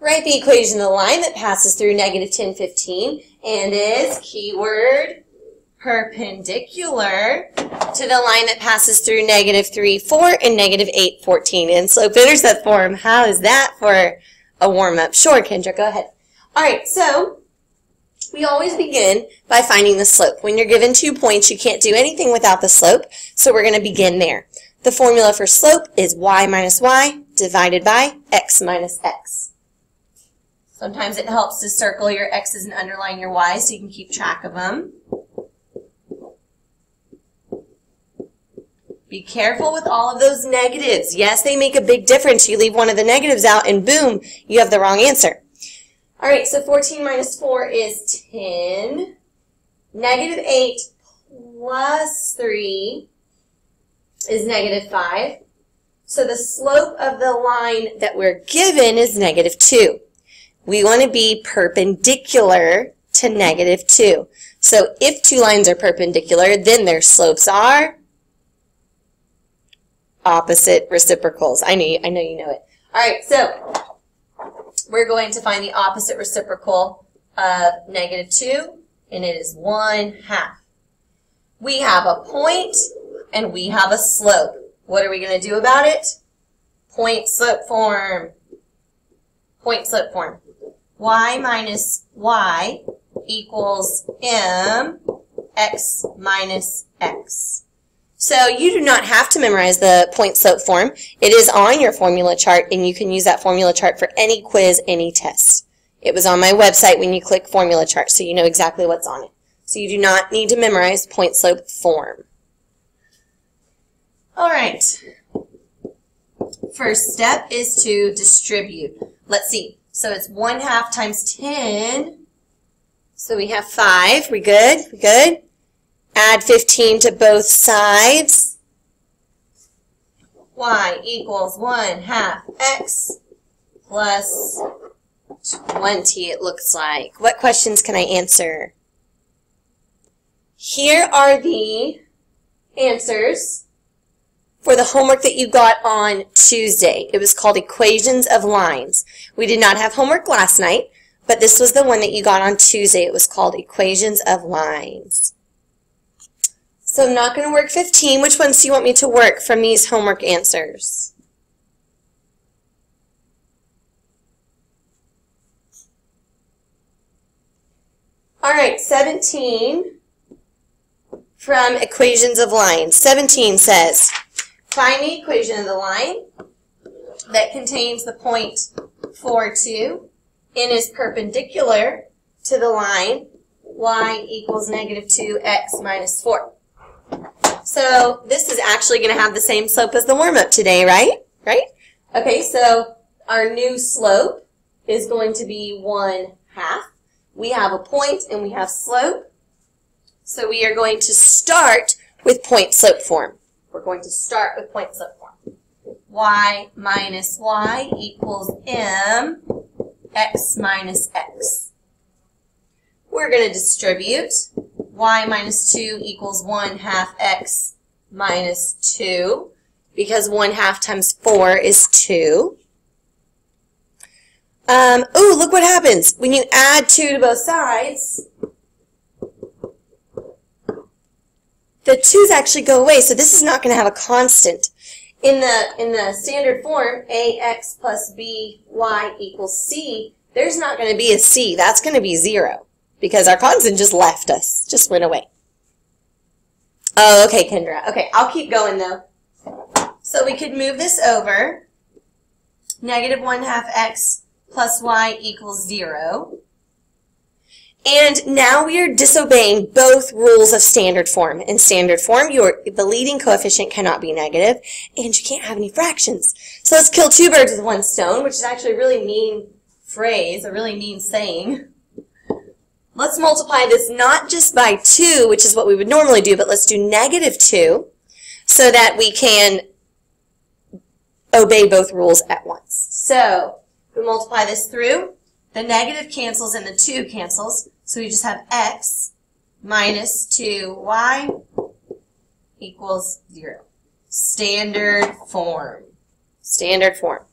Write the equation of the line that passes through negative 10, 15 and is, keyword, perpendicular to the line that passes through negative 3, 4 and negative 8, 14. In slope-intercept form, how is that for a warm-up? Sure, Kendra, go ahead. All right, so we always begin by finding the slope. When you're given 2 points, you can't do anything without the slope, so we're going to begin there. The formula for slope is y minus y divided by x minus x. Sometimes it helps to circle your x's and underline your y's so you can keep track of them. Be careful with all of those negatives. Yes, they make a big difference. You leave one of the negatives out and boom, you have the wrong answer. All right, so 14 minus 4 is 10. Negative 8 plus 3 is negative 5. So the slope of the line that we're given is negative 2. We want to be perpendicular to negative 2. So if two lines are perpendicular, then their slopes are opposite reciprocals. I know you know it. All right, so we're going to find the opposite reciprocal of negative 2, and it is 1/2. We have a point, and we have a slope. What are we going to do about it? Point-slope form. Point-slope form. Y minus y equals mx minus x. So you do not have to memorize the point-slope form. It is on your formula chart, and you can use that formula chart for any quiz, any test. It was on my website when you click formula chart, so you know exactly what's on it. So you do not need to memorize point-slope form. All right. First step is to distribute. Let's see. So it's 1/2 times 10. So we have 5. We good? We good? Add 15 to both sides. Y equals 1/2 x plus 20, it looks like. What questions can I answer? Here are the answers for the homework that you got on Tuesday. It was called Equations of Lines. We did not have homework last night, but this was the one that you got on Tuesday. It was called Equations of Lines. So I'm not going to work 15. Which ones do you want me to work from these homework answers? All right, 17 from Equations of Lines. 17 says, find the equation of the line that contains the point 4, 2 and is perpendicular to the line y equals negative 2x minus 4. So this is actually going to have the same slope as the warm-up today, right? Right? Okay, so our new slope is going to be 1/2. We have a point and we have slope. So we are going to start with point-slope form. We're going to start with point-slope form. Y minus y equals mx minus x. We're going to distribute. Y minus 2 equals 1/2 x minus 2, because 1/2 times 4 is 2. Oh, look what happens. When you add 2 to both sides, the 2's actually go away, so this is not going to have a constant. In the standard form, ax plus by equals c, there's not going to be a c. That's going to be 0, because our constant just left us, just went away. Oh, okay, Kendra. Okay, I'll keep going, though. So we could move this over. Negative 1/2 x plus y equals 0. And now we are disobeying both rules of standard form. In standard form, the leading coefficient cannot be negative, and you can't have any fractions. So let's kill 2 birds with 1 stone, which is actually a really mean phrase, a really mean saying. Let's multiply this not just by 2, which is what we would normally do, but let's do negative 2 so that we can obey both rules at once. So we multiply this through. The negative cancels and the 2 cancels, so we just have x minus 2y equals 0. Standard form. Standard form.